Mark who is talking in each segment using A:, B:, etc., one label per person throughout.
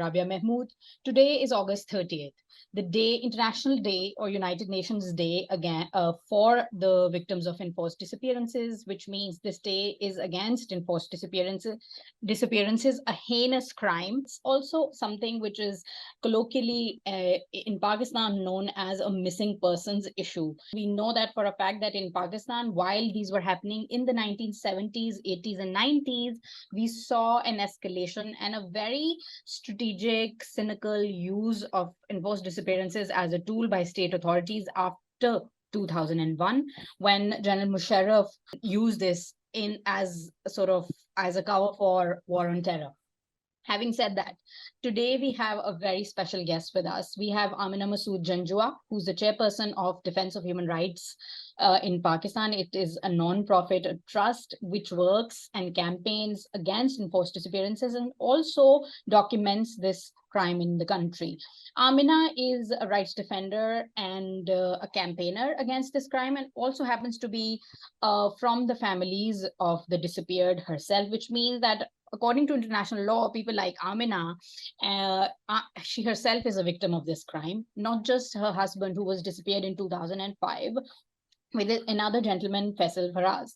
A: Rabia Mahmood. Today is August 30th, the day, International Day or United Nations Day again for the victims of enforced disappearances, which means this day is against enforced disappearances, a heinous crime. It's also something which is colloquially in Pakistan known as a missing persons issue. We know that for a fact that in Pakistan, while these were happening in the 1970s, 80s, and 90s, we saw an escalation and a very strategic, cynical use of enforced disappearances as a tool by state authorities after 2001, when General Musharraf used this in as sort of as a cover for war on terror. Having said that, today we have a very special guest with us. We have Amina Masood Janjua, who's the chairperson of Defense of Human Rights in Pakistan. It is a non-profit trust which works and campaigns against enforced disappearances and also documents this crime in the country. Amina is a rights defender and a campaigner against this crime, and also happens to be from the families of the disappeared herself, which means that according to international law, people like Amina, she herself is a victim of this crime, not just her husband, who was disappeared in 2005 with another gentleman, Faisal Faraz.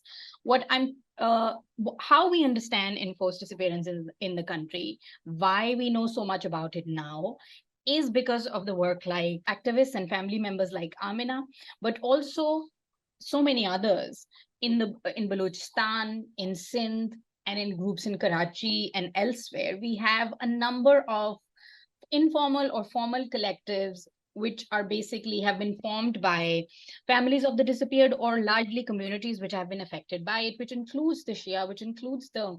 A: How we understand enforced disappearance in the country, why we know so much about it now, is because of the work like activists and family members like Amina, but also so many others in Balochistan, in Sindh, and in groups in Karachi and elsewhere. We have a number of informal or formal collectives which are basically have been formed by families of the disappeared or largely communities which have been affected by it, which includes the Shia, which includes the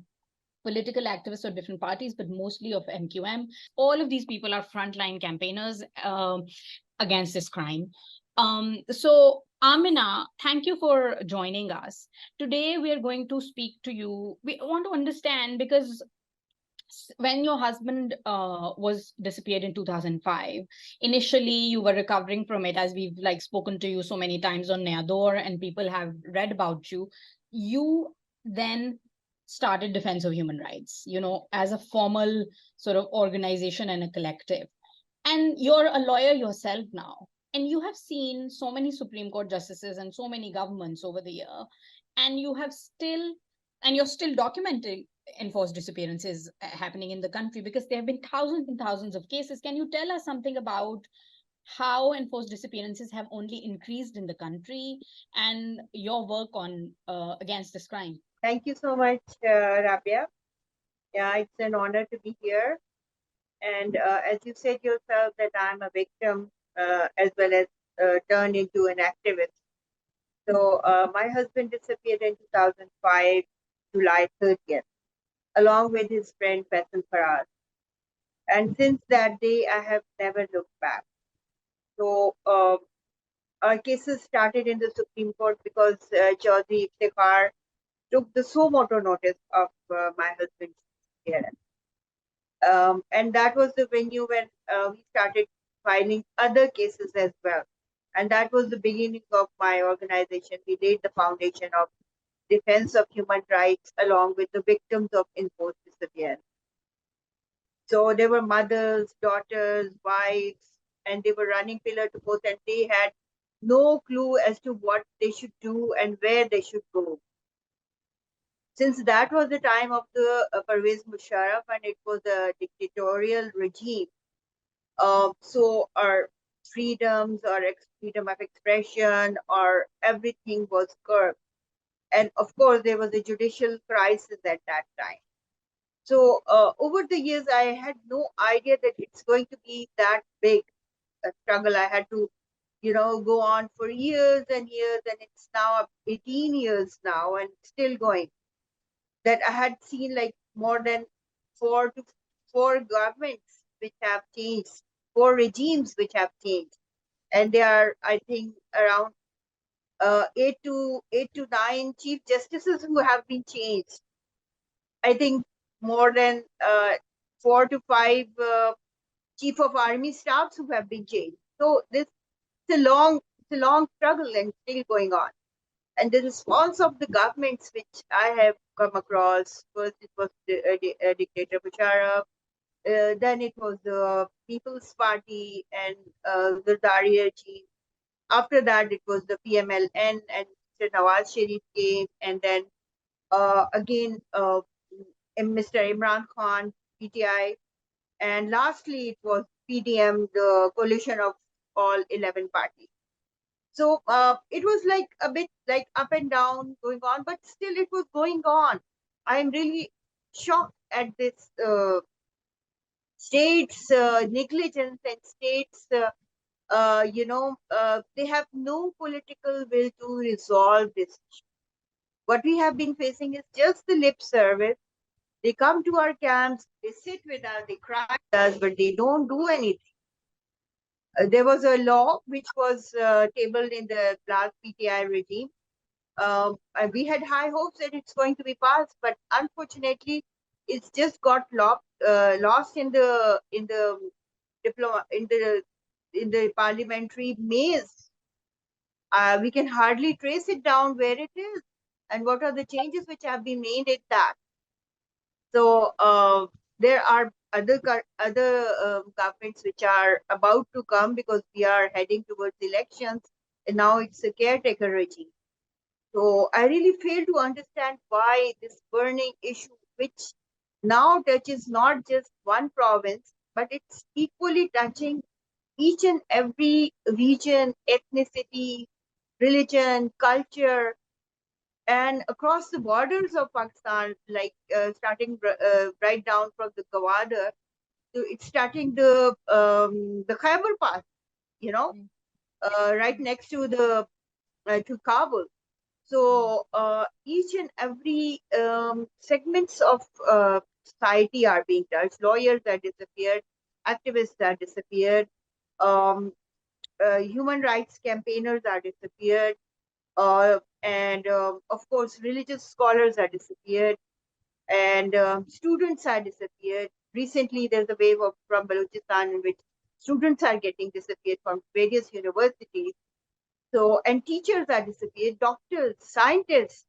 A: political activists of different parties, but mostly of MQM. All of these people are frontline campaigners against this crime. So Amina, thank you for joining us. Today, we are going to speak to you. We want to understand, because when your husband was disappeared in 2005, initially you were recovering from it, as we've like spoken to you so many times on Neador, and people have read about you. You then started Defense of Human Rights, as a formal sort of organization and a collective. And you're a lawyer yourself now, and you have seen so many Supreme Court justices and so many governments over the year, and you're still documenting enforced disappearances happening in the country, because there have been thousands and thousands of cases. Can you tell us something about how enforced disappearances have only increased in the country and your work on against this crime?
B: Thank you so much, Rabia. Yeah, it's an honor to be here. And as you said yourself, that I'm a victim as well as turned into an activist. So my husband disappeared in 2005, July 30th, along with his friend Faisal Faraz. And since that day, I have never looked back. So our cases started in the Supreme Court because Chaudhry Iftikhar took the suo motu notice of my husband's disappearance. And that was the venue when we started filing other cases as well. And that was the beginning of my organization. We laid the foundation of Defense of Human Rights along with the victims of enforced disappearance. So there were mothers, daughters, wives, and they were running pillar to post, and they had no clue as to what they should do and where they should go. Since that was the time of the Pervez Musharraf, and it was a dictatorial regime, so our freedoms or freedom of expression or everything was curbed. And of course, there was a judicial crisis at that time. So over the years, I had no idea that it's going to be that big a struggle. I had to, go on for years and years, and it's now 18 years now and still going. That I had seen like more than four governments which have changed, 4 regimes which have changed, and there are, I think, around 8 to 9 chief justices who have been changed. I think more than 4 to 5 chief of army staffs who have been changed. So it's a long struggle and still going on. And the response of the governments which I have come across, first it was dictator Musharraf, then it was the People's Party and Zardari ji. After that, it was the PMLN and Mr. Nawaz Sharif came, and then again Mr. Imran Khan, PTI, and lastly it was PDM, the coalition of all 11 parties. So it was like a bit like up and down going on, but still it was going on. I am really shocked at this states' negligence and states' they have no political will to resolve this issue. What we have been facing is just the lip service. They come to our camps, they sit with us, they cry with us, but they don't do anything. There was a law which was tabled in the last PTI regime. We had high hopes that it's going to be passed, but unfortunately, it's just got lost in the diploma in the parliamentary maze. We can hardly trace it down where it is and what are the changes which have been made in that. So there are other governments which are about to come because we are heading towards elections, and now it's a caretaker regime. So I really fail to understand why this burning issue, which now touches not just one province, but it's equally touching each and every region, ethnicity, religion, culture, and across the borders of Pakistan, like starting right down from the Gwadar, to it's starting the Khyber Pass, you know, right next to the to Kabul. So each and every segments of society are being touched. Lawyers are disappeared, activists are disappeared, um, human rights campaigners are disappeared, and of course, religious scholars are disappeared, and students are disappeared. Recently, there's a wave of from Balochistan in which students are getting disappeared from various universities. So, and teachers are disappeared, doctors, scientists.